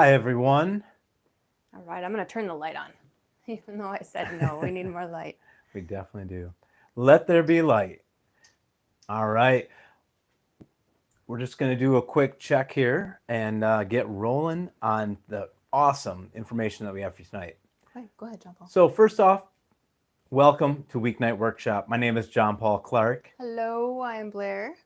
Hi, everyone. All right, I'm going to turn the light on. Even though I said no, we need more light. We definitely do. Let there be light. All right. We're just going to do a quick check here and get rolling on the awesome information that we have for you tonight. Okay, go ahead, John Paul. So, first off, welcome to Weeknight Workshop. My name is John Paul Clark, Hello, I am Blair.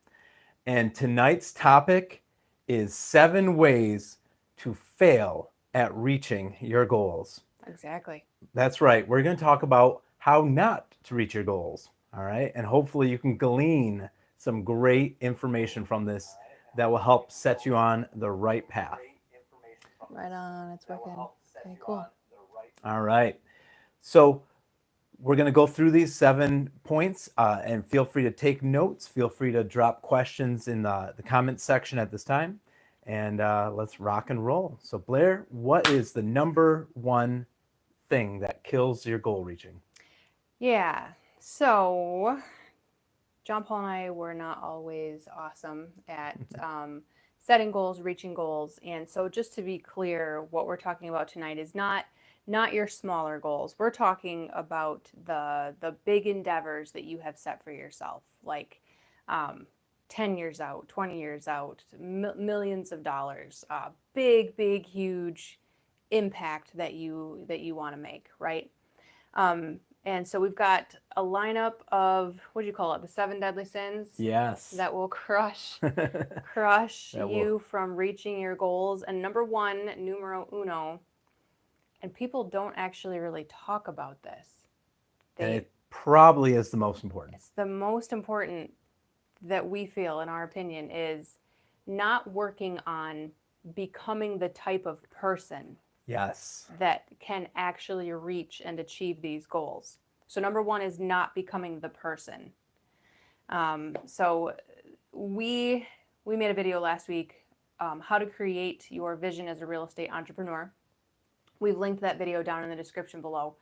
and tonight's topic is 7 ways to fail at reaching your goals. Exactly. That's right. We're going to talk about how not to reach your goals. All right. And hopefully you can glean some great information from this that will help set you on the right path. Right on, it's working. Okay, cool. All right. So we're going to go through these 7 points and feel free to take notes. Feel free to drop questions in the comment section at this time. And let's rock and roll. So, Blair, what is the number one thing that kills your goal reaching? Yeah, so John Paul and I were not always awesome at setting goals, reaching goals. And so just to be clear, what we're talking about tonight is not your smaller goals. We're talking about the big endeavors that you have set for yourself, like 10 years out, 20 years out, millions of dollars, big, huge impact that you want to make, right? And so we've got a lineup of, what do you call it, the 7 deadly sins Yes. that will crush That will- you from reaching your goals. And number 1, numero uno, and people don't actually really talk about this. And it probably is the most important. It's the most important that we feel, in our opinion, is not working on becoming the type of person Yes. that can actually reach and achieve these goals. So number 1 is not becoming the person. So we made a video last week, how to create your vision as a real estate entrepreneur. We've linked that video down in the description below,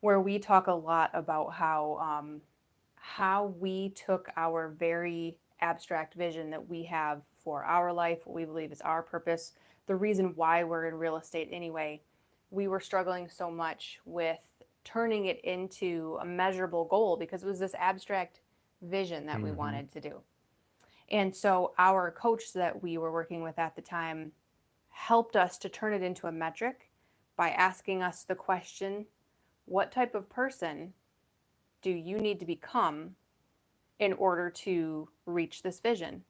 where we talk a lot about how we took our very abstract vision that we have for our life, what we believe is our purpose, the reason why we're in real estate anyway. We were struggling so much with turning it into a measurable goal because it was this abstract vision that we wanted to do. And so our coach that we were working with at the time helped us to turn it into a metric by asking us the question, what type of person do you need to become in order to reach this vision?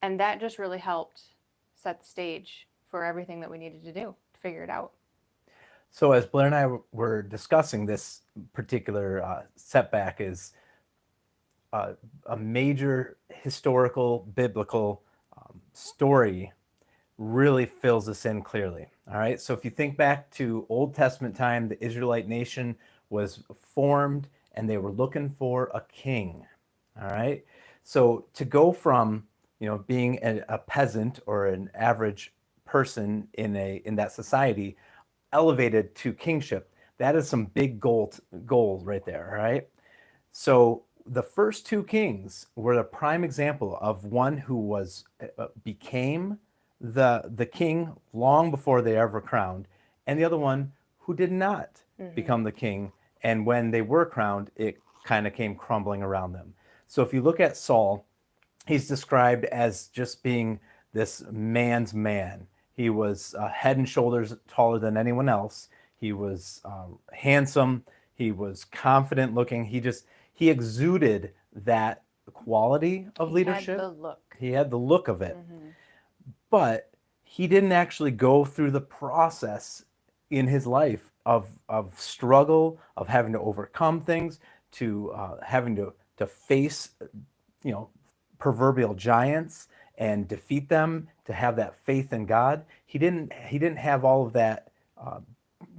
And that just really helped set the stage for everything that we needed to do to figure it out. So as Blair and I were discussing, this particular setback is a major historical, biblical story really fills this in clearly. All right. So if you think back to Old Testament time, the Israelite nation was formed and they were looking for a king. All right. So to go from, being a peasant or an average person in that society elevated to kingship, that is some big goals right there. All right. So the first 2 kings were a prime example of one who became the king long before they ever crowned, and the other one who did not become the king, and when they were crowned, it kind of came crumbling around them. So if you look at Saul, he's described as just being this man's man. He was head and shoulders taller than anyone else. He was handsome. He was confident looking. He exuded that quality of leadership. Had the look. He had the look of it. But he didn't actually go through the process in his life of struggle, of having to overcome things, to having to face, proverbial giants and defeat them, to have that faith in God. He didn't have all of that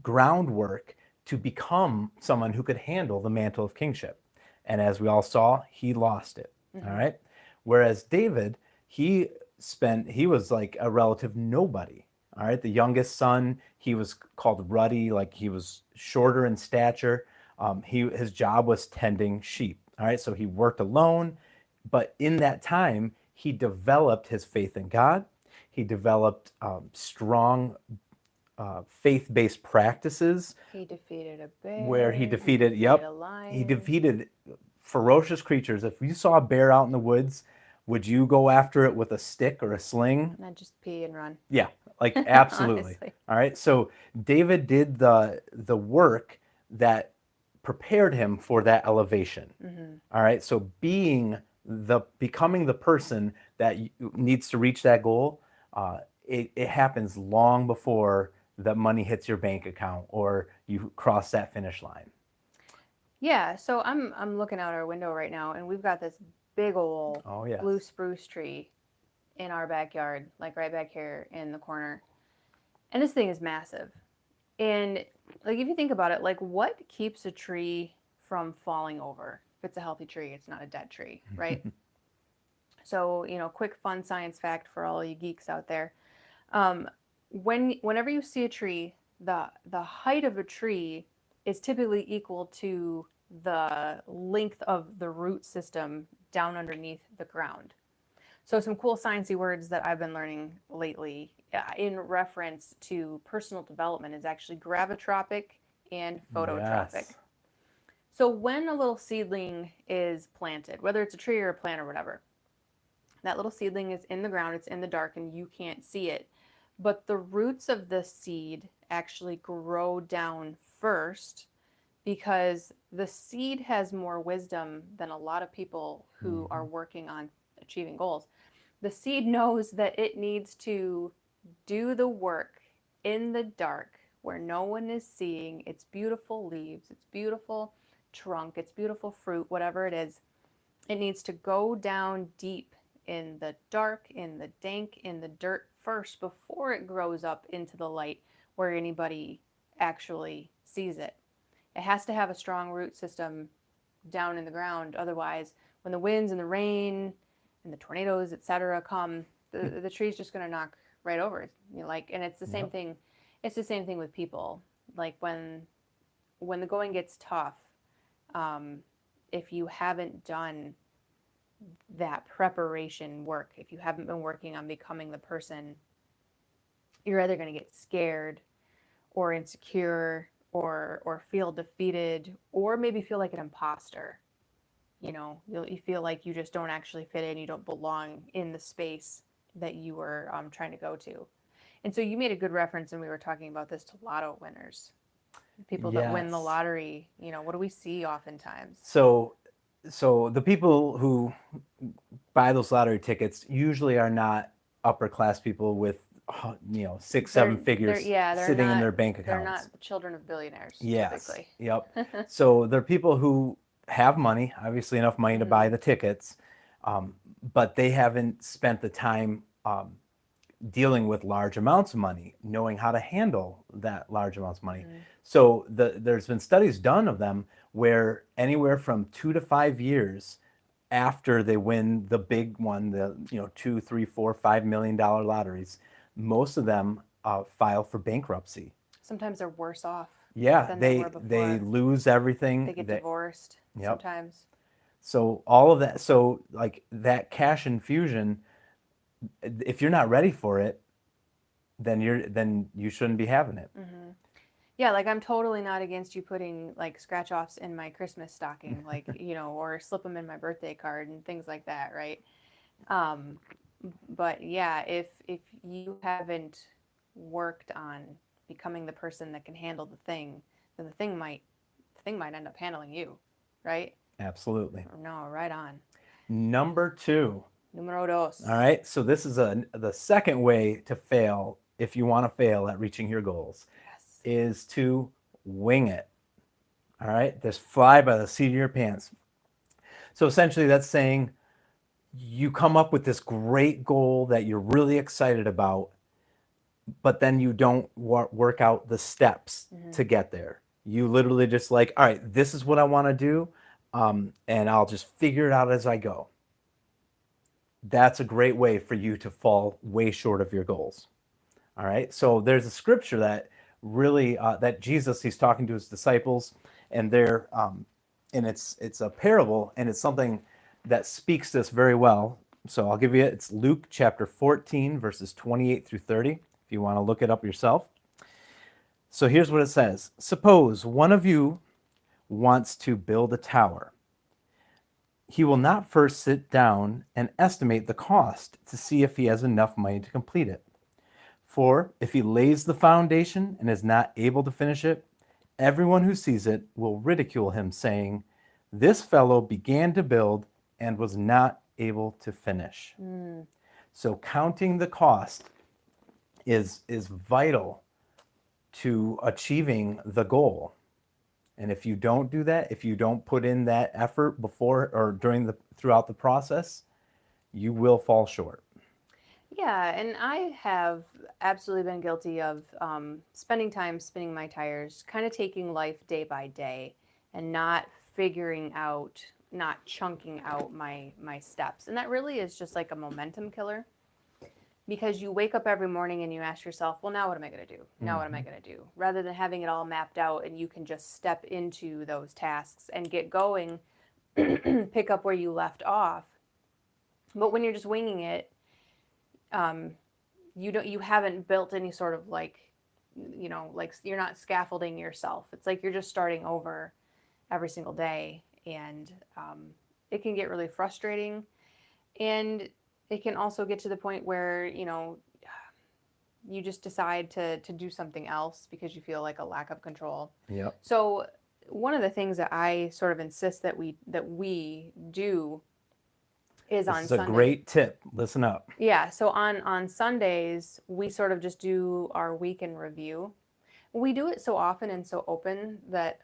groundwork to become someone who could handle the mantle of kingship. And as we all saw, he lost it. All right. Whereas David, he was like a relative nobody. All right. The youngest son, he was called ruddy, like he was shorter in stature. His job was tending sheep. All right. So he worked alone. But in that time, he developed his faith in God. He developed strong faith-based practices He defeated a bear. where he defeated, a lion. he defeated ferocious creatures. If you saw a bear out in the woods, would you go after it with a stick or a sling? And then just pee and run. Yeah, like absolutely. Honestly. All right. So David did the work that prepared him for that elevation. Mm-hmm. All right. So becoming the person that needs to reach that goal, it happens long before the money hits your bank account or you cross that finish line. Yeah, so I'm looking out our window right now, and we've got this big old Oh yes. blue spruce tree in our backyard, like right back here in the corner. And this thing is massive. And like if you think about it, like what keeps a tree from falling over? If it's a healthy tree, it's not a dead tree, right? So, quick fun science fact for all you geeks out there. Whenever you see a tree, the height of a tree is typically equal to the length of the root system down underneath the ground. So some cool sciencey words that I've been learning lately in reference to personal development is actually gravitropic and phototropic. Yes. So when a little seedling is planted, whether it's a tree or a plant or whatever, that little seedling is in the ground, it's in the dark and you can't see it. But the roots of the seed actually grow down first because the seed has more wisdom than a lot of people who are working on achieving goals. The seed knows that it needs to do the work in the dark where no one is seeing its beautiful leaves, its beautiful trunk, its beautiful fruit, whatever it is. It needs to go down deep in the dark, in the dank, in the dirt first before it grows up into the light where anybody actually sees it. It has to have a strong root system down in the ground. Otherwise, when the winds and the rain and the tornadoes, etc., come, the tree's just going to knock right over. And it's the same thing. It's the same thing with people. Like when the going gets tough, if you haven't done that preparation work, if you haven't been working on becoming the person, you're either going to get scared or insecure or feel defeated or maybe feel like an imposter. You feel like you just don't actually fit in, you don't belong in the space that you were trying to go to. And so you made a good reference, and we were talking about this, to lotto winners, people that win the lottery. What do we see oftentimes? So the people who buy those lottery tickets usually are not upper class people with 6-7 figures sitting in their bank accounts. They're not children of billionaires. Yes. Typically. Yep. So they're people who have money, obviously enough money to buy the tickets, but they haven't spent the time dealing with large amounts of money, knowing how to handle that large amounts of money. So there's been studies done of them where anywhere from 2 to 5 years after they win the big one, the $2, $3, $4, $5 million lotteries, most of them file for bankruptcy. Sometimes they're worse off. Yeah, than they lose everything. They get divorced sometimes. So all of that, so like that cash infusion, if you're not ready for it, then you shouldn't be having it. Mm-hmm. Yeah, like I'm totally not against you putting like scratch offs in my Christmas stocking, like or slip them in my birthday card and things like that, right? But yeah, if you haven't worked on becoming the person that can handle the thing, then the thing might end up handling you, right? Absolutely. No, right on. Number 2. Numero dos. All right. So this is the second way to fail if you want to fail at reaching your goals. Yes. Is to wing it. All right. Just fly by the seat of your pants. So essentially that's saying you come up with this great goal that you're really excited about, but then you don't work out the steps to get there. You literally just like, all right, this is what I want to do, and I'll just figure it out as I go. That's a great way for you to fall way short of your goals. All right. So there's a scripture that really that Jesus, he's talking to his disciples, and and it's a parable, and it's something that speaks this very well. So I'll give you, it's Luke chapter 14, verses 28 through 30, if you want to look it up yourself. So here's what it says. Suppose one of you wants to build a tower. He will not first sit down and estimate the cost to see if he has enough money to complete it. For if he lays the foundation and is not able to finish it, everyone who sees it will ridicule him, saying, "This fellow began to build and was not able to finish." So counting the cost is vital to achieving the goal. And if you don't do that, if you don't put in that effort before or throughout the process, you will fall short. Yeah, and I have absolutely been guilty of spending time spinning my tires, kind of taking life day by day, and not figuring out, not chunking out my steps. And that really is just like a momentum killer, because you wake up every morning and you ask yourself, well, now what am I going to do? Now what am I going to do? Rather than having it all mapped out and you can just step into those tasks and get going, pick up where you left off. But when you're just winging it, you haven't built any sort of like you're not scaffolding yourself. It's like you're just starting over every single day, and it can get really frustrating, and it can also get to the point where you just decide to do something else because you feel like a lack of control. Yep. So one of the things that I sort of insist that we do is on This is Sunday. a great tip. Listen up. Yeah, so on Sundays, we sort of just do our week in review. We do it so often and so open that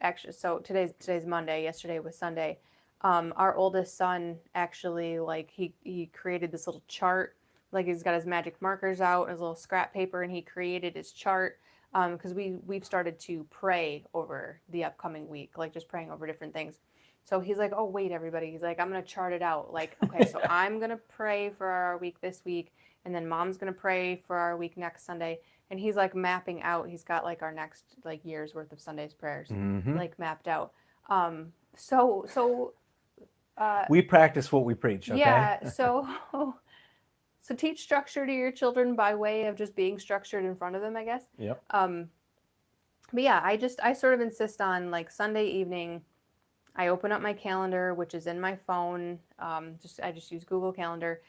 actually, so today's Monday, yesterday was Sunday. Our oldest son actually, like, he created this little chart. Like, he's got his magic markers out, his little scrap paper, and he created his chart because we've started to pray over the upcoming week, like just praying over different things. So he's like, oh, wait, everybody. He's like, I'm going to chart it out. Like, okay, so I'm going to pray for our week this week, and then Mom's going to pray for our week next Sunday. And he's like mapping out. He's got like our next like year's worth of Sunday's prayers like mapped out. We practice what we preach, okay? Yeah, so teach structure to your children by way of just being structured in front of them, I guess. Yep. But yeah, I sort of insist on like Sunday evening, I open up my calendar, which is in my phone. I just use Google Calendar,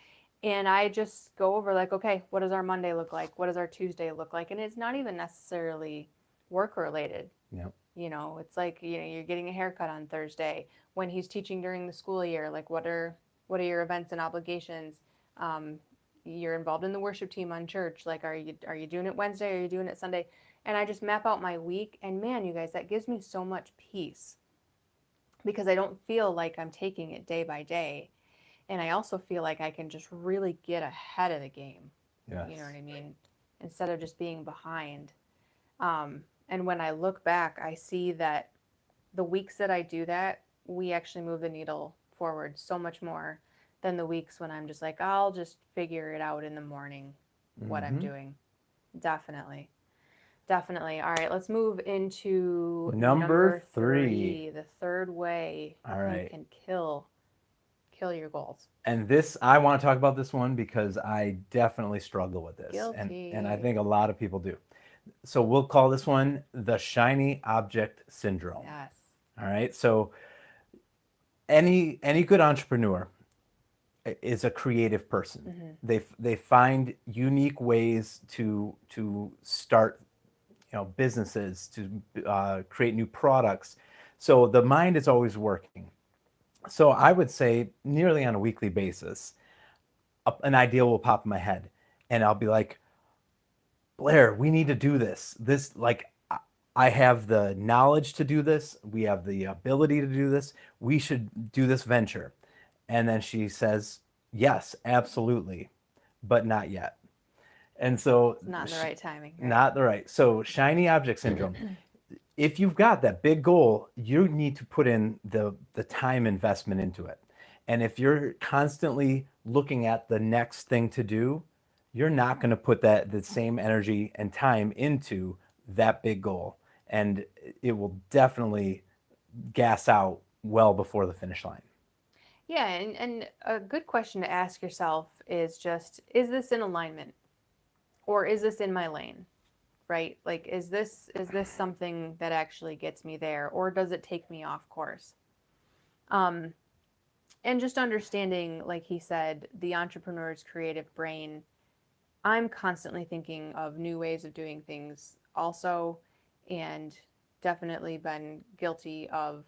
and I just go over like, okay, what does our Monday look like? What does our Tuesday look like? And it's not even necessarily work related. Yep. It's like, you're getting a haircut on Thursday. When he's teaching during the school year, like what are your events and obligations? You're involved in the worship team on church. Like, are you doing it Wednesday? Are you doing it Sunday? And I just map out my week, and man, you guys, that gives me so much peace, because I don't feel like I'm taking it day by day. And I also feel like I can just really get ahead of the game. Yes. You know what I mean? Instead of just being behind. And when I look back, I see that the weeks that I do that, we actually move the needle forward so much more than the weeks when I'm just like, I'll just figure it out in the morning, what I'm doing. Definitely. All right, let's move into number 3. The third way All right. you can kill your goals. And this, I want to talk about this one because I definitely struggle with this. Guilty. And I think a lot of people do. So we'll call this one the shiny object syndrome. Yes. All right. So any good entrepreneur is a creative person. They find unique ways to start businesses, to create new products. So the mind is always working. So I would say nearly on a weekly basis, an idea will pop in my head, and I'll be like, Blair, we need to do this. I have the knowledge to do this. We have the ability to do this. We should do this venture. And then she says, yes, absolutely, but not yet. And so Not in the right timing. Right? Not the right. So shiny object syndrome. If you've got that big goal, you need to put in the time investment into it. And if you're constantly looking at the next thing to do, you're not going to put the same energy and time into that big goal. And it will definitely gas out well before the finish line. Yeah, and a good question to ask yourself is just, is this in alignment, or is this in my lane? Right? Like, is this something that actually gets me there, or does it take me off course? Um, and just understanding, like he said, the entrepreneur's creative brain. I'm constantly thinking of new ways of doing things, also, and definitely been guilty of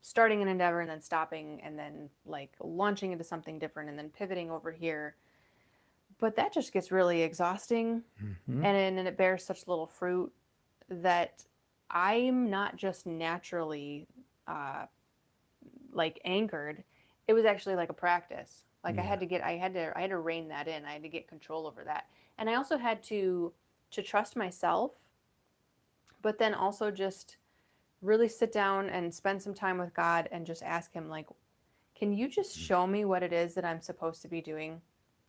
starting an endeavor and then stopping and then like launching into something different and then pivoting over here. But that just gets really exhausting, Mhm. and it bears such little fruit that I'm not just naturally uh, like anchored. It was actually like a practice. Like Yeah. I had to rein that in. I had to get control over that. And I also had to trust myself, but then also just really sit down and spend some time with God and just ask him, like, can you just show me what it is that I'm supposed to be doing?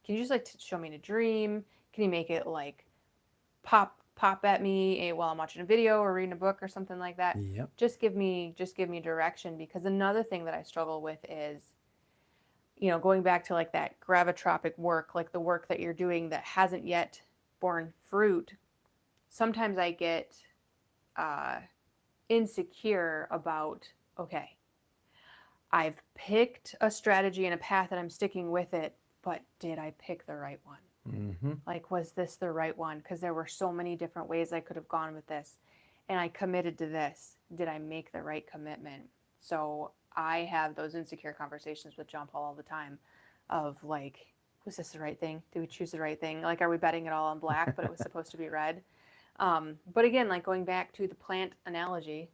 Can you just like show me in a dream? Can you make it like pop at me while I'm watching a video or reading a book or something like that? Yep. Just give me direction, because another thing that I struggle with is, going back to like that gravitropic work, like the work that you're doing that hasn't yet borne fruit. Sometimes I get uh, insecure about, okay, I've picked a strategy and a path and I'm sticking with it, but did I pick the right one? Hmm. Like, was this the right one? Because there were so many different ways I could have gone with this. And I committed to this. Did I make the right commitment? So I have those insecure conversations with John Paul all the time of like, was this the right thing? Did we choose the right thing? Like, are we betting it all on black, but it was supposed to be red? But again, like going back to the plant analogy,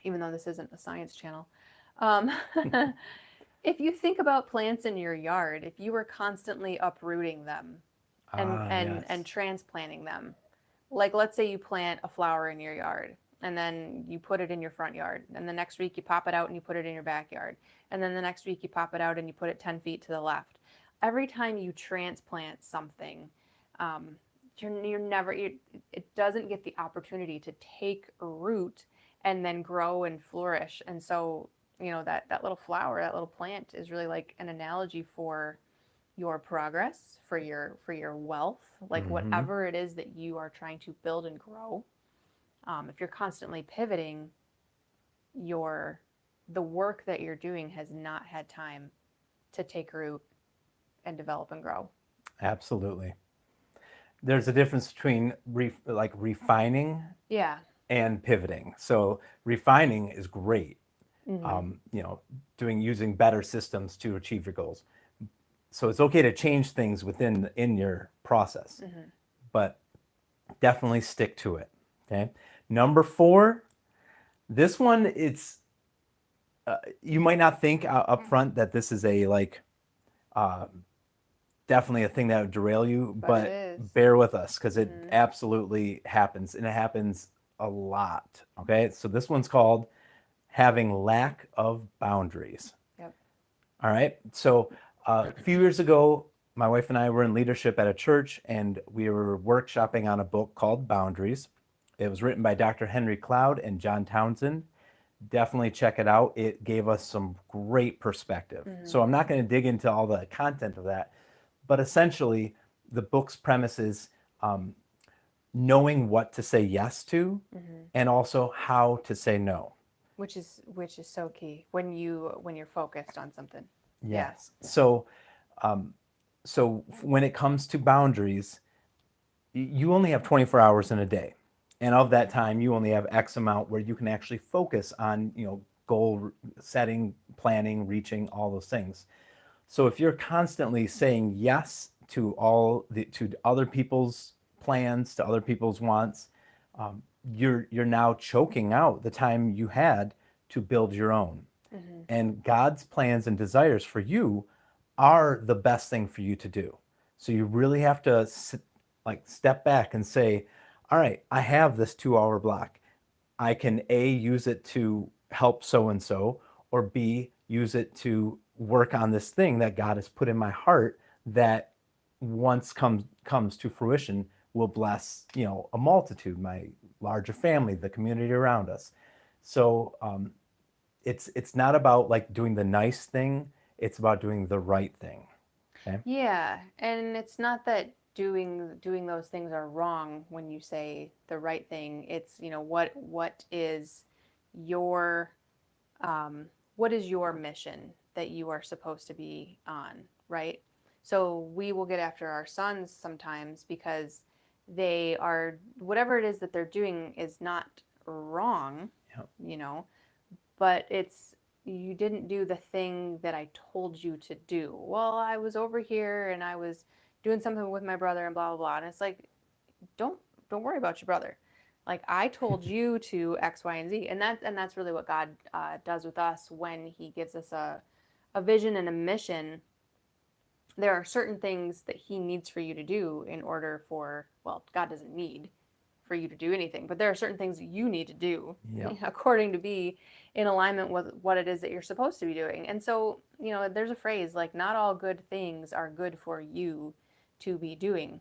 even though this isn't a science channel, um, if you think about plants in your yard, if you were constantly uprooting them and Ah, and yes. and transplanting them, like let's say you plant a flower in your yard and then you put it in your front yard, and the next week you pop it out and you put it in your backyard, and then the next week you pop it out and you put it 10 feet to the left. Every time you transplant something, um, you're never it doesn't get the opportunity to take root and then grow and flourish. And so, that little flower, that little plant is really like an analogy for your progress, for your wealth, like Hmm. whatever it is that you are trying to build and grow. If you're constantly pivoting, your the work that you're doing has not had time to take root and develop and grow. Absolutely. There's a difference between like refining Yeah. and pivoting. So refining is great. Mm-hmm. Um, you know, using better systems to achieve your goals. So it's okay to change things in your process, Mm-hmm. but definitely stick to it. Okay. Number 4, this one, it's you might not think up front that this is a like uh, definitely a thing that would derail you, But it but is. bear with us because it Mm-hmm. absolutely happens, and it happens a lot. Okay. So this one's called having lack of boundaries. Yep. All right. So a few years ago, my wife and I were in leadership at a church, and we were workshopping on a book called Boundaries. It was written by Dr. Henry Cloud and John Townsend. Definitely check it out. It gave us some great perspective. Mm-hmm. So I'm not going to dig into all the content of that, but essentially, the book's premise is um, knowing what to say yes to, Mm-hmm. and also how to say no. Which is so key when you're focused on something. Yeah. Yes. So when it comes to boundaries, you only have 24 hours in a day. And of that time, you only have X amount where you can actually focus on, goal setting, planning, reaching, all those things. So if you're constantly saying yes to other people's plans, to other people's wants, you're now choking out the time you had to build your own. Mm-hmm. And God's plans and desires for you are the best thing for you to do. So you really have to step back and say, all right, I have this 2-hour block. I can A, use it to help so and so, or B, use it to work on this thing that God has put in my heart that once comes to fruition will bless, a multitude, my larger family, the community around us. So it's not about like doing the nice thing, it's about doing the right thing. Okay. Yeah, and it's not that doing those things are wrong when you say the right thing. It's, what is your what is your mission that you are supposed to be on, right? So we will get after our sons sometimes because they are, whatever it is that they're doing is not wrong, Yep. you know, but it's, you didn't do the thing that I told you to do. Well, I was over here and I was doing something with my brother and blah blah blah. And it's like, don't don't worry about your brother. Like, I told you to X, Y, and Z, and that's really what God does with us when He gives us a vision and a mission. There are certain things that He needs for you to do in order for, well, God doesn't need for you to do anything, but there are certain things that you need to do Yep. according to be in alignment with what it is that you're supposed to be doing. And so, there's a phrase like, not all good things are good for you to be doing.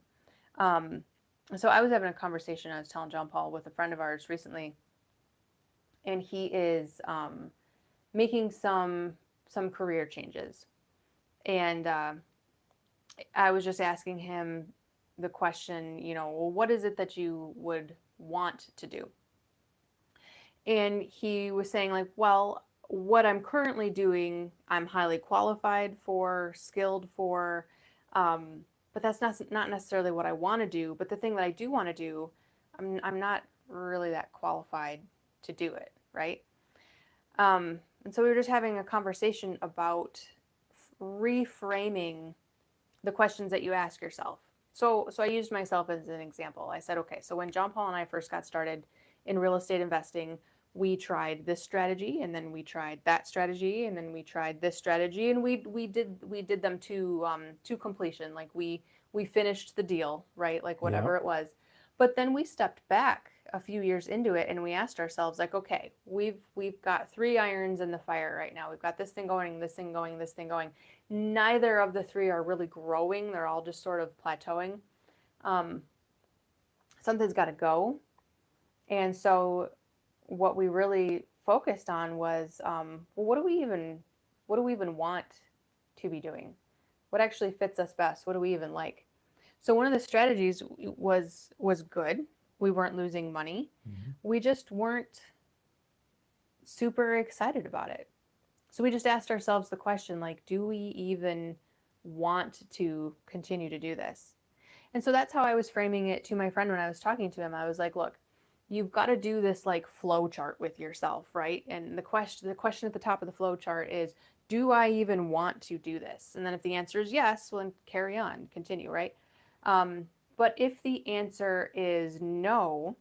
Um, so I was having a conversation, I was telling John Paul, with a friend of ours recently, and he is making some career changes. And I was just asking him the question, well, what is it that you would want to do? And he was saying, like, well, what I'm currently doing, I'm highly qualified for, skilled for, but that's not necessarily what I want to do. But the thing that I do want to do, I'm not really that qualified to do it, right? And so we were just having a conversation about reframing the questions that you ask yourself. So I used myself as an example. I said, okay, so when John Paul and I first got started in real estate investing, we tried this strategy, and then we tried that strategy, and then we tried this strategy, and we did them to completion. Like, we finished the deal, right? Like, whatever Yep. it was. But then we stepped back a few years into it, and we asked ourselves, like, okay, we've got 3 irons in the fire right now. We've got this thing going, this thing going, this thing going. Neither of the 3 are really growing. They're all just sort of plateauing. Um, Something's got to go. And so what we really focused on was, well, what do we even want to be doing? What actually fits us best? What do we even like? So one of the strategies was good. We weren't losing money. Mhm. We just weren't super excited about it. So we just asked ourselves the question, like, do we even want to continue to do this? And so that's how I was framing it to my friend when I was talking to him. I was like, look, you've got to do this like flow chart with yourself, right? And the question at the top of the flow chart is, do I even want to do this? And then if the answer is yes, well, then carry on, continue, right? But if the answer is no,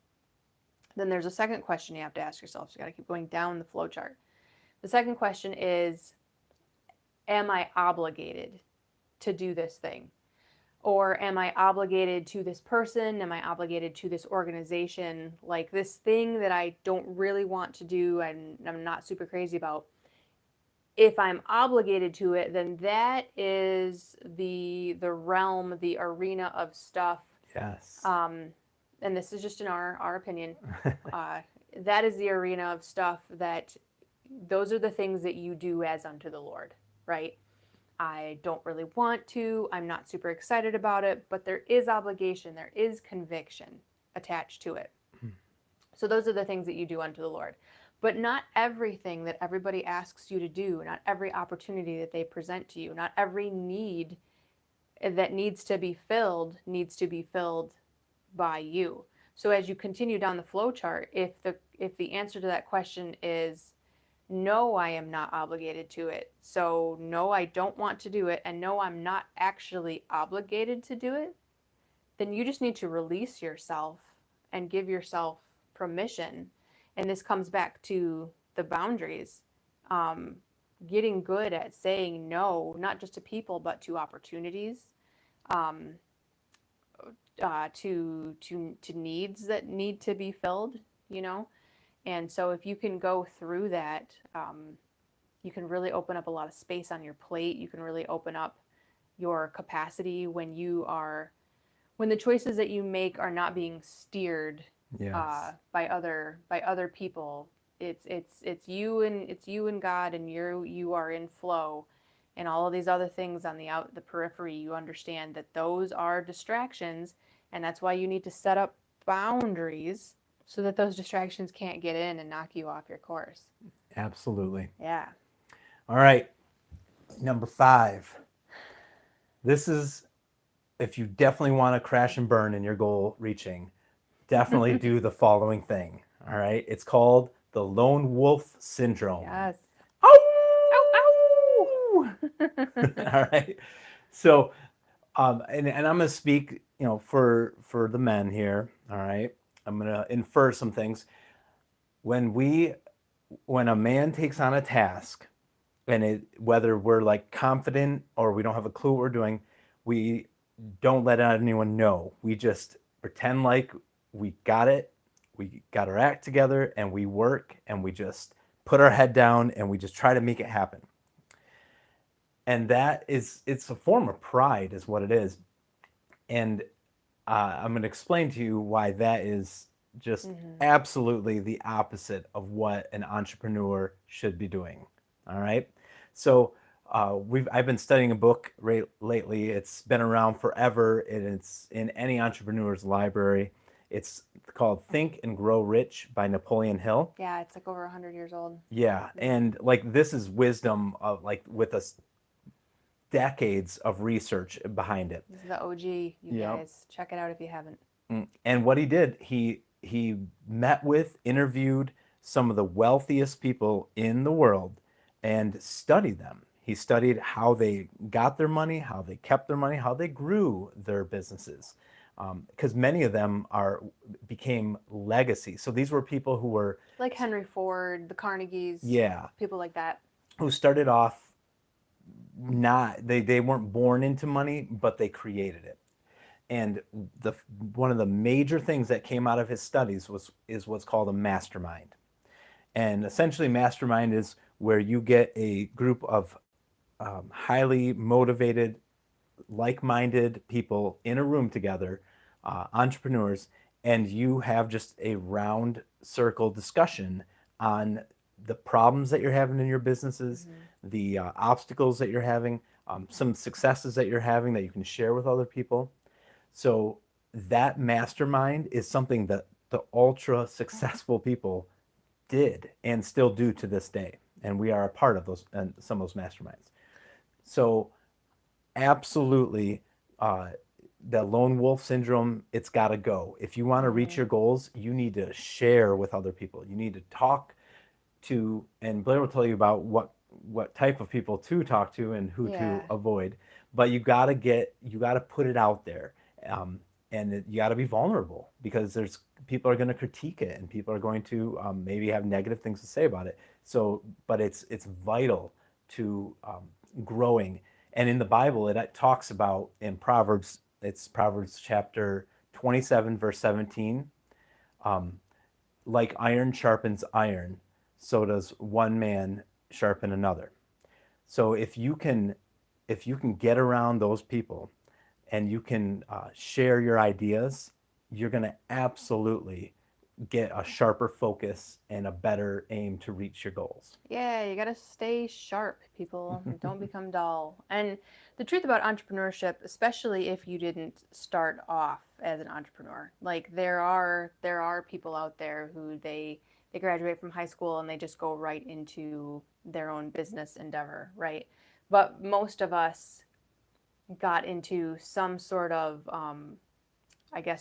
then there's a second question you have to ask yourself. So you got to keep going down the flow chart. The second question is, am I obligated to do this thing? Or am I obligated to this person? Am I obligated to this organization? Like, this thing that I don't really want to do and I'm not super crazy about. If I'm obligated to it, then that is the realm, the arena of stuff. Yes. And this is just in our opinion. That is the arena of stuff that, those are the things that you do as unto the Lord, right? I don't really want to. I'm not super excited about it, but there is obligation, there is conviction attached to it. So those are the things that you do unto the Lord. But not everything that everybody asks you to do, not every opportunity that they present to you, not every need that needs to be filled by you. So as you continue down the flow chart, if the answer to that question is no, I am not obligated to it. So no, I don't want to do it, and no, I'm not actually obligated to do it, then you just need to release yourself and give yourself permission. And this comes back to the boundaries. Getting good at saying no, not just to people, but to opportunities, to needs that need to be filled, you know? And so if you can go through that, you can really open up a lot of space on your plate. You can really open up your capacity when the choices that you make are not being steered Yes. by other people, It's you and God, and you are in flow, and all of these other things on the periphery. You understand that those are distractions, and that's why you need to set up boundaries so that those distractions can't get in and knock you off your course. Absolutely. Yeah. All right. Number 5. This is if you definitely want to crash and burn in your goal reaching, definitely do the following thing. All right. It's called the lone wolf syndrome. Yes. Ow! All right. So, and I'm going to speak, for the men here. All right. I'm going to infer some things. When a man takes on a task, and whether we're like confident or we don't have a clue what we're doing, we don't let anyone know. We just pretend like we got it. We got our act together, and we work, and we just put our head down, and we just try to make it happen. And it's a form of pride is what it is. And I'm going to explain to you why that is just absolutely the opposite of what an entrepreneur should be doing. All right. So I've been studying a book lately. It's been around forever, and it's in any entrepreneur's library. It's called Think and Grow Rich by Napoleon Hill. Yeah, it's like over 100 years old. Yeah, and like this is wisdom of like with us decades of research behind it. This is the OG, you guys. Check it out if you haven't. And what he did, he met with, interviewed some of the wealthiest people in the world and studied them. He studied how they got their money, how they kept their money, how they grew their businesses. Because many of them became legacy. So these were people who were like Henry Ford, the Carnegies, people like that, who started off they weren't born into money, but they created it. And one of the major things that came out of his studies is what's called a mastermind. And essentially, mastermind is where you get a group of highly motivated, like-minded people in a room together, entrepreneurs, and you have just a round circle discussion on the problems that you're having in your businesses, the obstacles that you're having, some successes that you're having that you can share with other people. So that mastermind is something that the ultra successful people did and still do to this day. And we are a part of those and some of those masterminds. So absolutely, the lone wolf syndrome, it's got to go. If you want to reach your goals, you need to share with other people. You need to talk to, and Blair will tell you about what type of people to talk to and who to avoid. But you got to put it out there. And you got to be vulnerable, because people are going to critique it, and people are going to maybe have negative things to say about it. So, but it's vital to growing. And in the Bible, it talks about in Proverbs, it's Proverbs chapter 27, verse 17. Like iron sharpens iron, so does one man sharpen another. So if you can get around those people, and you can share your ideas, you're going to absolutely get a sharper focus and a better aim to reach your goals. Yeah, you got to stay sharp, people. Don't become dull. And the truth about entrepreneurship, especially if you didn't start off as an entrepreneur, like there are people out there who they graduate from high school and they just go right into their own business endeavor, right? But most of us got into some sort of,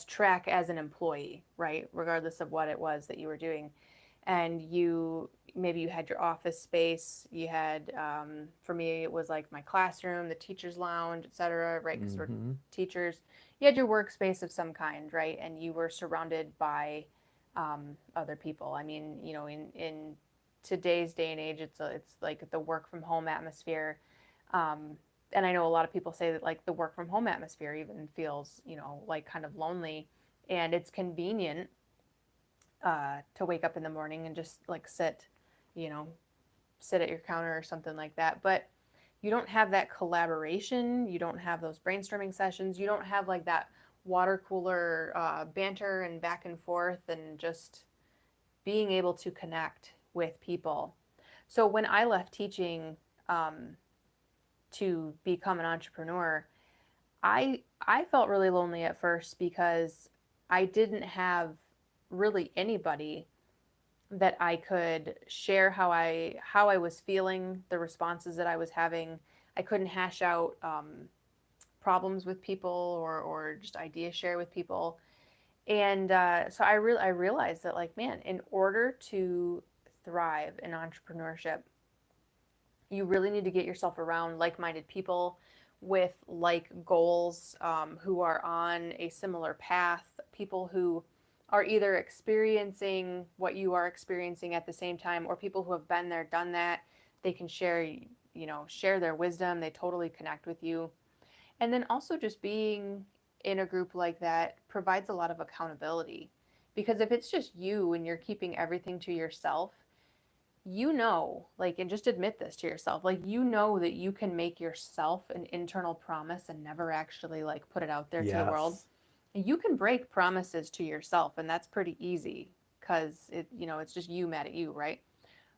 track as an employee, right? Regardless of what it was that you were doing. And maybe you had your office space, you had, for me, it was like my classroom, the teacher's lounge, etc., right? Because we're teachers. You had your workspace of some kind, right? And you were surrounded by other people. I mean, in today's day and age, it's like the work from home atmosphere. And I know a lot of people say that like the work from home atmosphere even feels, like kind of lonely, and it's convenient to wake up in the morning and just like sit at your counter or something like that. But you don't have that collaboration. You don't have those brainstorming sessions. You don't have like that water cooler banter and back and forth, and just being able to connect with people. So when I left teaching to become an entrepreneur, I felt really lonely at first because I didn't have really anybody that I could share how I was feeling, the responses that I was having. I couldn't hash out problems with people or just ideas share with people. And so I realized that, like, man, in order to thrive in entrepreneurship, you really need to get yourself around like-minded people with like goals, who are on a similar path, people who are either experiencing what you are experiencing at the same time, or people who have been there, done that. They can share their wisdom. They totally connect with you. And then also just being in a group like that provides a lot of accountability. Because if it's just you and you're keeping everything to yourself, like, and just admit this to yourself, like, that you can make yourself an internal promise and never actually like put it out there to the world. You can break promises to yourself, and that's pretty easy because it's just you mad at you, right?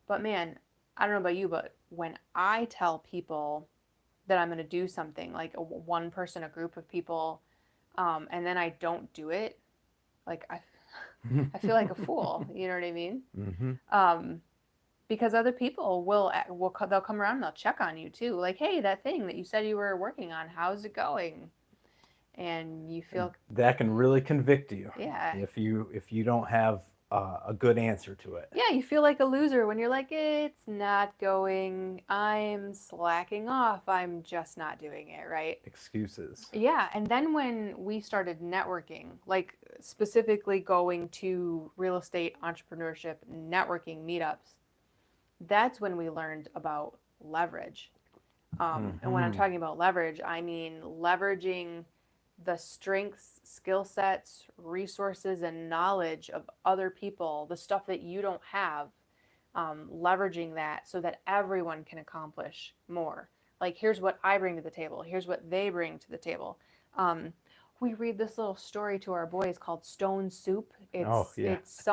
But man, I don't know about you, but when I tell people that I'm going to do something, like one person, a group of people, and then I don't do it, like I feel like a fool. You know what I mean? Mm-hmm. Because other people they'll come around and they'll check on you too, like, hey, that thing that you said you were working on, how's it going? And you feel that can really convict you. Yeah. If you don't have a good answer to it. Yeah, you feel like a loser when you're like, it's not going, I'm slacking off, I'm just not doing it, right? Excuses. Yeah, and then when we started networking, like specifically going to real estate entrepreneurship networking meetups, that's when we learned about leverage. And when I'm talking about leverage, I mean leveraging the strengths, skill sets, resources, and knowledge of other people, the stuff that you don't have, leveraging that so that everyone can accomplish more. Like, here's what I bring to the table. Here's what they bring to the table. We read this little story to our boys called Stone Soup. It's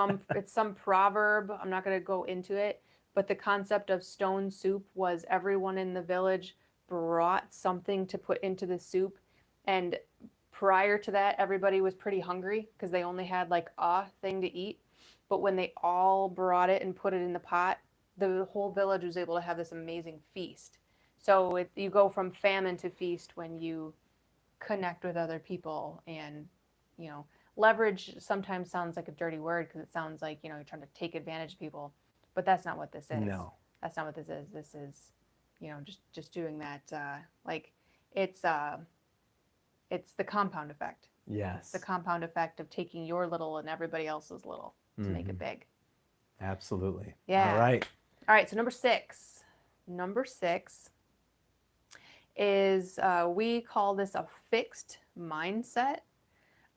some proverb. I'm not going to go into it, but the concept of stone soup was everyone in the village brought something to put into the soup, and prior to that, everybody was pretty hungry because they only had like a thing to eat. But when they all brought it and put it in the pot, the whole village was able to have this amazing feast. So you go from famine to feast when you connect with other people. And leverage sometimes sounds like a dirty word because it sounds like you're trying to take advantage of people, but that's not what this is. No, that's not what this is. This is just doing that. Like, it's the compound effect. Yes. The compound effect of taking your little and everybody else's little to make it big. Absolutely. Yeah. All right. So number six is we call this a fixed mindset.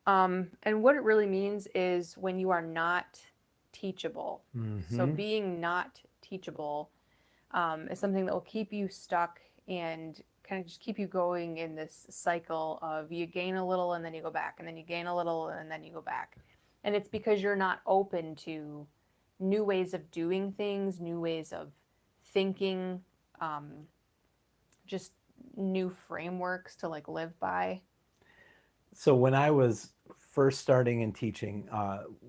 And what it really means is when you are not teachable. So being not teachable is something that will keep you stuck and kind of just keep you going in this cycle of you gain a little and then you go back, and then you gain a little and then you go back. And it's because you're not open to new ways of doing things, new ways of thinking, just new frameworks to like live by. So when I was first starting in teaching,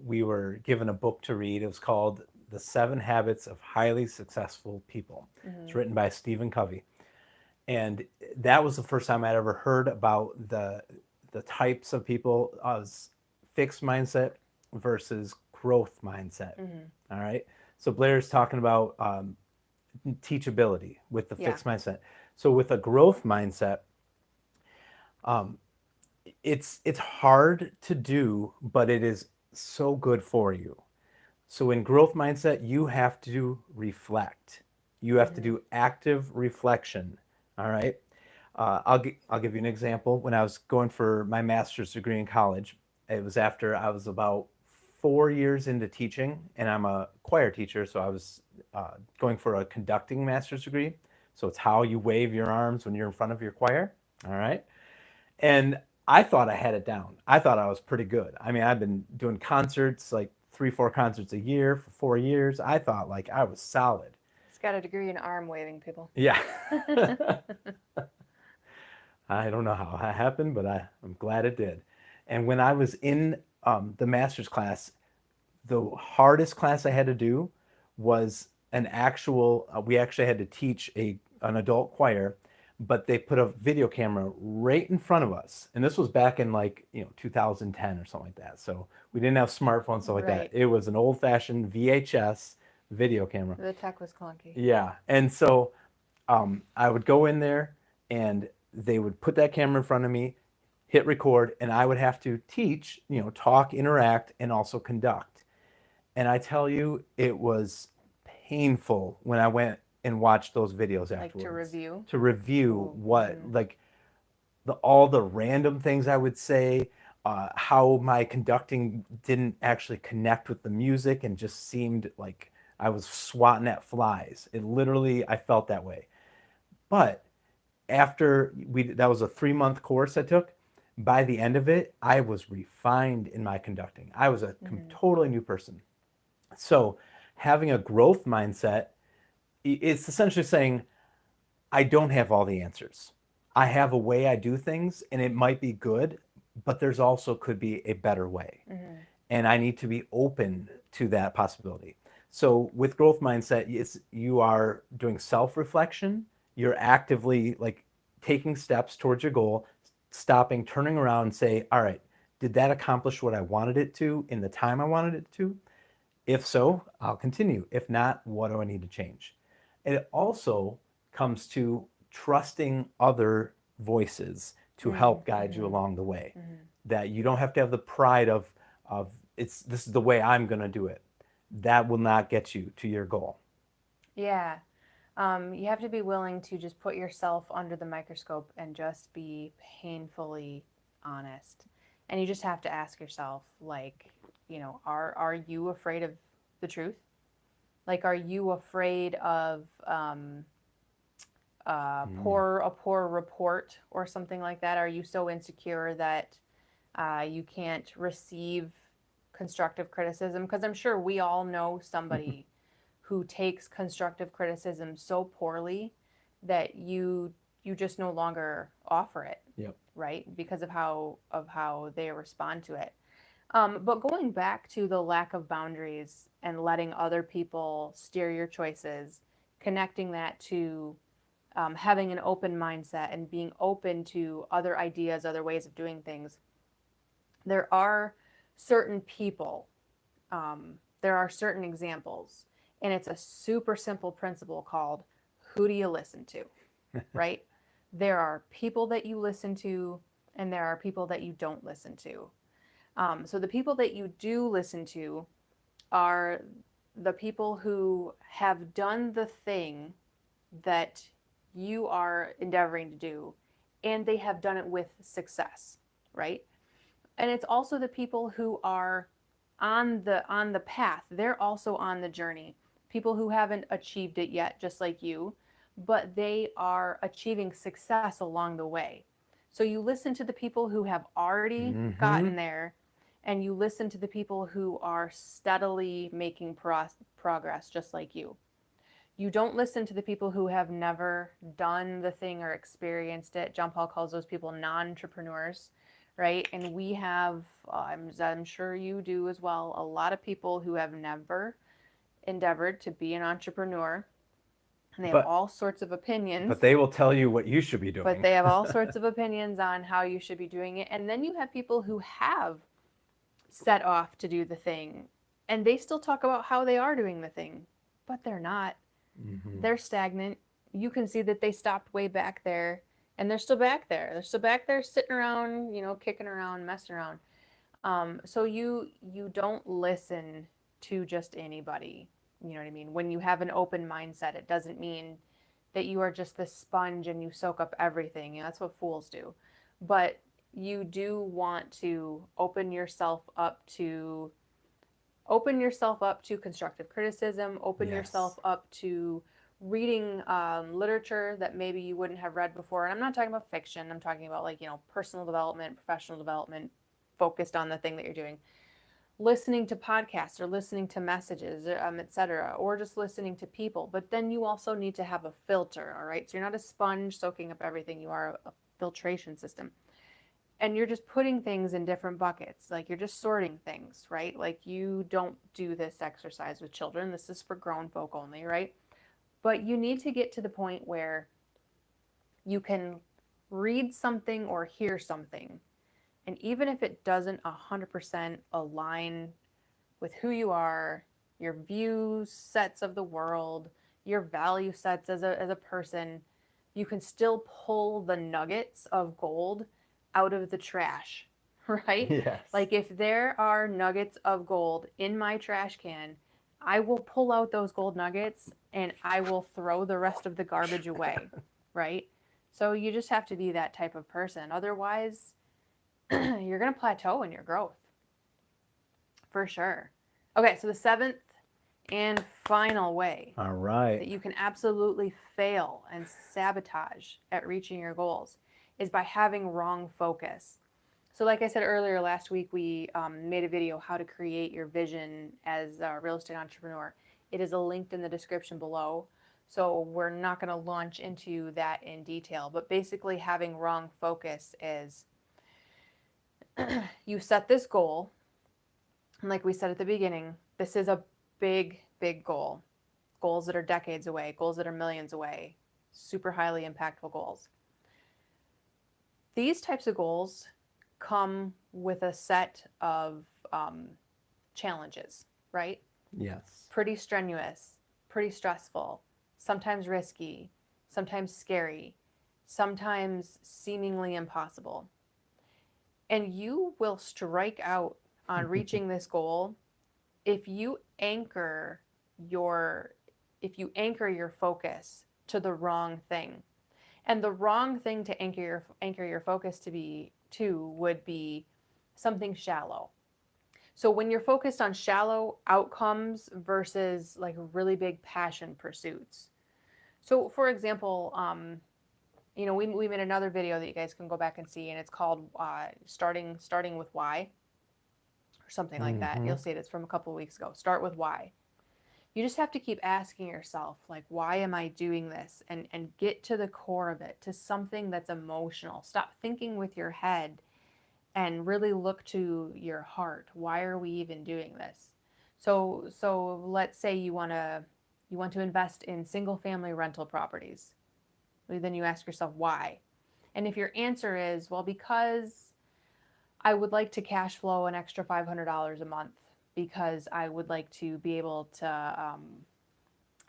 we were given a book to read. It was called The 7 Habits of Highly Successful People. It's written by Stephen Covey. And that was the first time I'd ever heard about the types of people as fixed mindset versus growth mindset. All right. So Blair's talking about teachability with the fixed mindset. So with a growth mindset, it's hard to do, but it is so good for you. So in growth mindset, you have to reflect. You have to do active reflection. All right. I'll give you an example. When I was going for my master's degree in college, it was after I was about 4 years into teaching, and I'm a choir teacher. So I was going for a conducting master's degree. So it's how you wave your arms when you're in front of your choir. All right. And I thought I had it down. I thought I was pretty good. I mean, I've been doing concerts like 3-4 concerts a year for 4 years. I thought like I was solid. He's got a degree in arm waving, people. Yeah. I don't know how that happened, but I'm glad it did. And when I was in the master's class, the hardest class I had to do was an actual, we actually had to teach an adult choir, but they put a video camera right in front of us. And this was back in like, 2010 or something like that. So we didn't have smartphones, stuff like Right. that. It was an old fashioned VHS video camera. The tech was clunky. Yeah. And so I would go in there and they would put that camera in front of me, hit record, and I would have to teach, talk, interact, and also conduct. And I tell you, it was painful when I went and watched those videos Like afterwards. to review? To review Ooh, what, like, all the random things I would say, how my conducting didn't actually connect with the music and just seemed like I was swatting at flies. It literally, I felt that way. But after that was a 3-month course I took. By the end of it, I was refined in my conducting. I was a totally new person. So having a growth mindset, it's essentially saying, I don't have all the answers. I have a way I do things and it might be good, but there's also could be a better way. And I need to be open to that possibility. So with growth mindset, you are doing self-reflection. You're actively like taking steps towards your goal, stopping, turning around and say, all right, did that accomplish what I wanted it to in the time I wanted it to? If so, I'll continue. If not, what do I need to change? And it also comes to trusting other voices to help guide you along the way. That you don't have to have the pride of this is the way I'm going to do it. That will not get you to your goal. Yeah. You have to be willing to just put yourself under the microscope and just be painfully honest. And you just have to ask yourself, like, are you afraid of the truth? Like, are you afraid of a poor report or something like that? Are you so insecure that you can't receive constructive criticism? Because I'm sure we all know somebody who takes constructive criticism so poorly that you just no longer offer it. Yep. Right? Because of how they respond to it. But going back to the lack of boundaries and letting other people steer your choices, connecting that to having an open mindset and being open to other ideas, other ways of doing things. There are certain people, there are certain examples, and it's a super simple principle called who do you listen to, right? There are people that you listen to, and there are people that you don't listen to. So the people that you do listen to are the people who have done the thing that you are endeavoring to do, and they have done it with success, right? And it's also the people who are on the path. They're also on the journey. People who haven't achieved it yet, just like you, but they are achieving success along the way. So you listen to the people who have already gotten there, and you listen to the people who are steadily making progress, just like you. You don't listen to the people who have never done the thing or experienced it. John Paul calls those people non-entrepreneurs, right? And we have, I'm sure you do as well, a lot of people who have never endeavored to be an entrepreneur. And they have all sorts of opinions. But they will tell you what you should be doing. But they have all sorts of opinions on how you should be doing it. And then you have people who have set off to do the thing, and they still talk about how they are doing the thing, but they're not. They're stagnant. You can see that they stopped way back there, and they're still back there. They're still back there sitting around, kicking around, messing around. So you don't listen to just anybody. You know what I mean? When you have an open mindset, it doesn't mean that you are just this sponge and you soak up everything. That's what fools do. But you do want to open yourself up to constructive criticism, open yourself up to reading literature that maybe you wouldn't have read before. And I'm not talking about fiction. I'm talking about personal development, professional development, focused on the thing that you're doing. listening to podcasts or listening to messages, etc., or just listening to people. But then you also need to have a filter, all right? So you're not a sponge soaking up everything. You are a filtration system. And you're just putting things in different buckets. Like you're just sorting things, right? Like you don't do this exercise with children. This is for grown folk only, right? But you need to get to the point where you can read something or hear something. And even if it doesn't 100% align with who you are, your view sets of the world, your value sets as a person, you can still pull the nuggets of gold out of the trash, right? Yes. Like if there are nuggets of gold in my trash can, I will pull out those gold nuggets and I will throw the rest of the garbage away, right? So you just have to be that type of person. Otherwise, you're going to plateau in your growth. For sure. Okay, so the seventh and final way All that right. you can absolutely fail and sabotage at reaching your goals is by having wrong focus. So like I said earlier, last week we made a video how to create your vision as a real estate entrepreneur. It is linked in the description below. So we're not going to launch into that in detail, but basically having wrong focus is you set this goal, and like we said at the beginning, this is a big, big goal. Goals that are decades away, goals that are millions away, super highly impactful goals. These types of goals come with a set of challenges, right? Yes. Pretty strenuous, pretty stressful, sometimes risky, sometimes scary, sometimes seemingly impossible. And you will strike out on reaching this goal if you anchor your focus to the wrong thing. And the wrong thing to anchor your focus to would be something shallow. So when you're focused on shallow outcomes versus like really big passion pursuits. So for example, we made another video that you guys can go back and see, and it's called starting with why, or something like that. You'll see it. It's from a couple of weeks ago. Start with why. You just have to keep asking yourself, like, why am I doing this? And get to the core of it, to something that's emotional. Stop thinking with your head and really look to your heart. Why are we even doing this? So let's say you want to invest in single family rental properties. Then you ask yourself why. And if your answer is, well, because I would like to cash flow an extra $500 a month, because I would like to be able to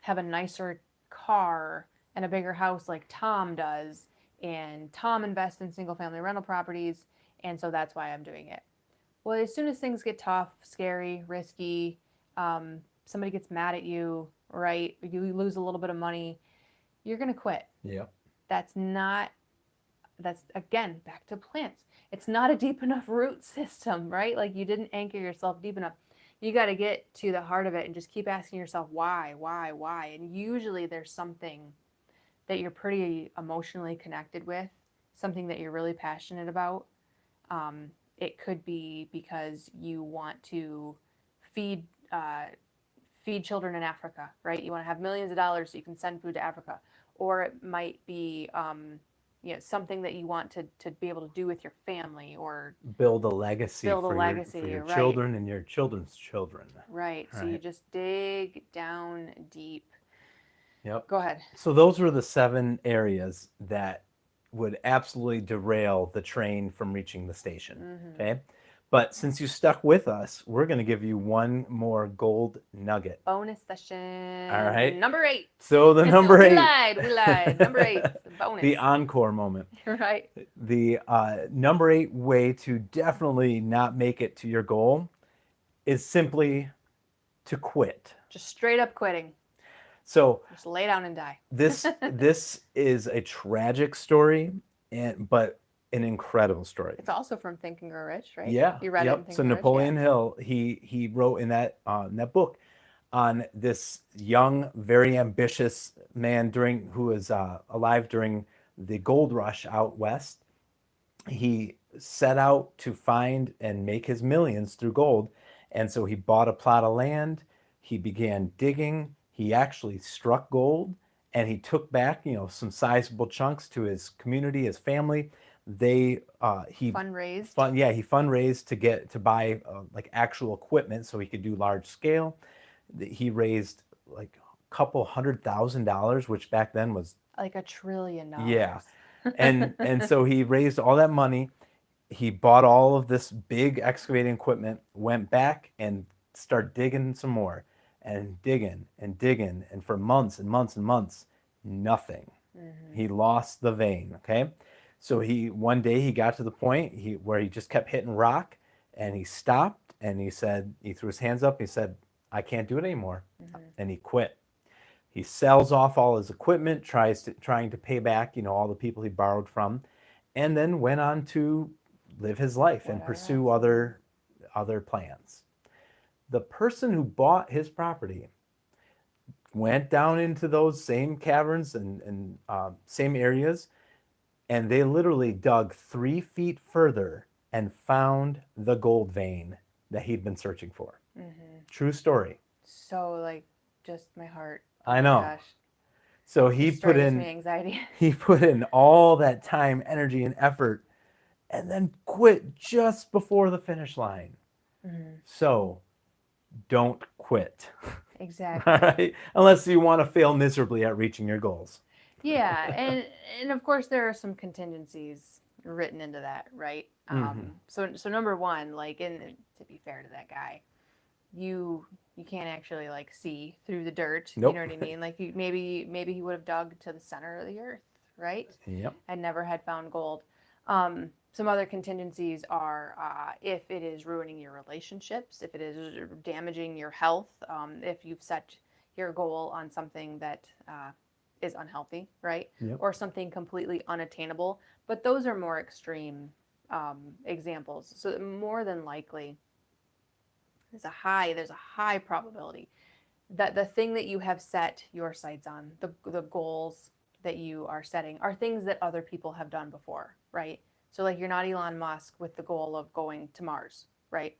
have a nicer car and a bigger house like Tom does, and Tom invests in single family rental properties, and so that's why I'm doing it. Well, as soon as things get tough, scary, risky, somebody gets mad at you, right? You lose a little bit of money, you're going to quit. Yep. That's again, back to plants. It's not a deep enough root system, right? Like you didn't anchor yourself deep enough. You got to get to the heart of it and just keep asking yourself, why? And usually there's something that you're pretty emotionally connected with, something that you're really passionate about. It could be because you want to feed children in Africa, right? You want to have millions of dollars so you can send food to Africa. Or it might be something that you want to be able to do with your family, or build a legacy Build a for legacy, your right. children and your children's children. right. So you Right. just dig down deep. Yep. Go ahead. So those were the 7 areas that would absolutely derail the train from reaching the station. Okay. But since you stuck with us, we're going to give you one more gold nugget. Bonus session. All right. Number 8. So the number 8. We lied. Number 8. Bonus. The encore moment. Right. The number 8 way to definitely not make it to your goal is simply to quit. Just straight up quitting. So Just lay down and die. this is a tragic story, but an incredible story. It's also from Think and Grow Rich, right? Yeah. You read it in Think So and Grow Rich? Napoleon Hill, he wrote in that book on this young, very ambitious man who was alive during the gold rush out west. He set out to find and make his millions through gold, And so he bought a plot of land, he began digging, he actually struck gold, and he took back, some sizable chunks to his community, his family. He Fundraised. he fundraised to buy like actual equipment so he could do large scale. He raised like a couple $100,000, which back then was Like $1 trillion. yeah. And so he raised all that money. He bought all of this big excavating equipment, went back and started digging some more and digging and digging. And for months and months and months, nothing. He lost the vein. Okay. So one day he got to the point where he just kept hitting rock, and he stopped and he threw his hands up. He said, I can't do it anymore. And he quit. He sells off all his equipment, trying to pay back, all the people he borrowed from, and then went on to live his life and pursue other plans. The person who bought his property went down into those same caverns and same areas, and they literally dug 3 feet further and found the gold vein that he'd been searching for. True story. So like, just my heart. I know. Gosh. So This story gives me anxiety. he put in all that time, energy, and effort, and then quit just before the finish line. So don't quit. Exactly. All right? Unless you want to fail miserably at reaching your goals. Yeah, and of course there are some contingencies written into that, right? So number one, like, and to be fair to that guy, you can't actually like see through the dirt. Nope. You know what I mean? Like maybe he would have dug to the center of the earth, right? Yep. And never had found gold. Some other contingencies are if it is ruining your relationships, if it is damaging your health, if you've set your goal on something that is unhealthy, right? Yep. Or something completely unattainable. But those are more extreme examples. So more than likely, there's a high probability that the thing that you have set your sights on, the goals that you are setting, are things that other people have done before, right? So like, you're not Elon Musk with the goal of going to Mars, right?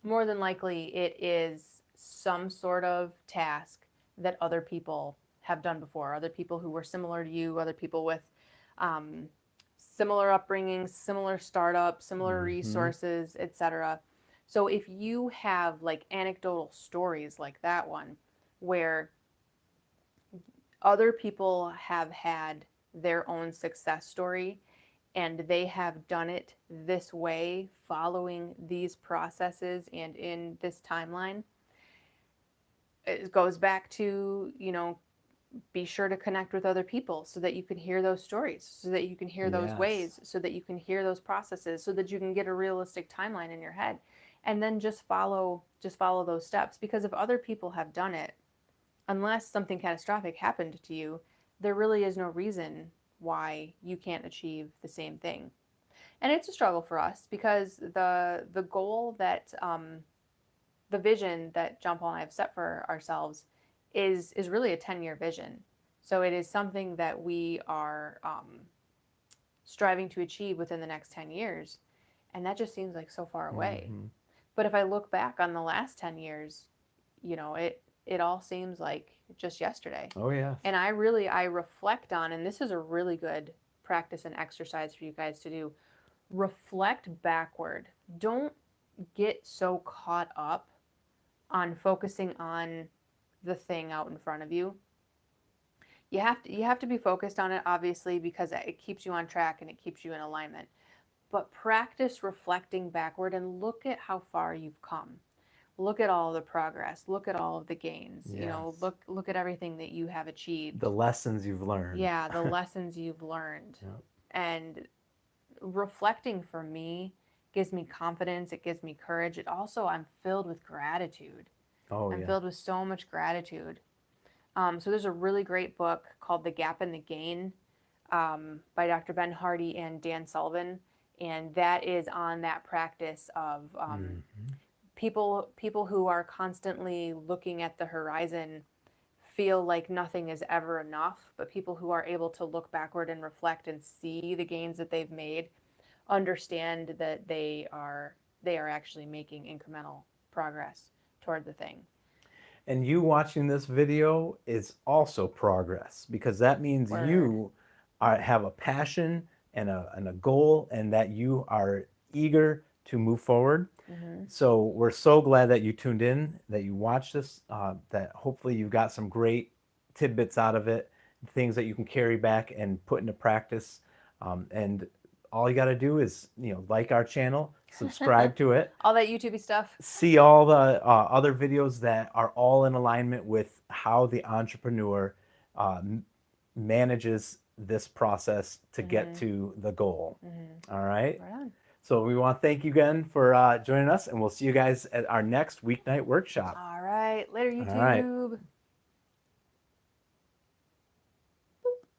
More than likely, it is some sort of task that other people have done before, other people who were similar to you, other people with similar upbringings, similar startups, similar resources, etc. So if you have like anecdotal stories like that one, where other people have had their own success story and they have done it this way, following these processes and in this timeline, it goes back to, be sure to connect with other people so that you can hear those stories, so that you can hear those ways, so that you can hear those processes, so that you can get a realistic timeline in your head, and then just follow those steps. Because if other people have done it, unless something catastrophic happened to you, there really is no reason why you can't achieve the same thing. And it's a struggle for us, because the goal that the vision that John Paul and I have set for ourselves is really a 10-year vision. So it is something that we are striving to achieve within the next 10 years. And that just seems like so far away. But if I look back on the last 10 years, it all seems like just yesterday. Oh, yeah. And I reflect on, and this is a really good practice and exercise for you guys to do, reflect backward. Don't get so caught up on focusing on the thing out in front of you. You have to be focused on it, obviously, because it keeps you on track and it keeps you in alignment. But practice reflecting backward and look at how far you've come. Look at all the progress. Look at all of the gains. Yes. Look at everything that you have achieved. The lessons you've learned. Yeah, the lessons you've learned. Yep. And reflecting for me gives me confidence. It gives me courage. It also, I'm filled with gratitude. I'm filled with so much gratitude. So there's a really great book called The Gap and the Gain by Dr. Ben Hardy and Dan Sullivan. And that is on that practice of people who are constantly looking at the horizon feel like nothing is ever enough, but people who are able to look backward and reflect and see the gains that they've made, understand that they are actually making incremental progress toward the thing. And you watching this video is also progress, because that means Word. you have a passion and a goal, and that you are eager to move forward. So we're so glad that you tuned in, that you watched this, that hopefully you got some great tidbits out of it, things that you can carry back and put into practice. And all you got to do is, like our channel, subscribe to it, All that YouTube stuff. see all the other videos that are all in alignment with how the entrepreneur manages this process to get to the goal. All right. Right on. So we want to thank you again for joining us, and we'll see you guys at our next weeknight workshop. All right. Later, YouTube. All right.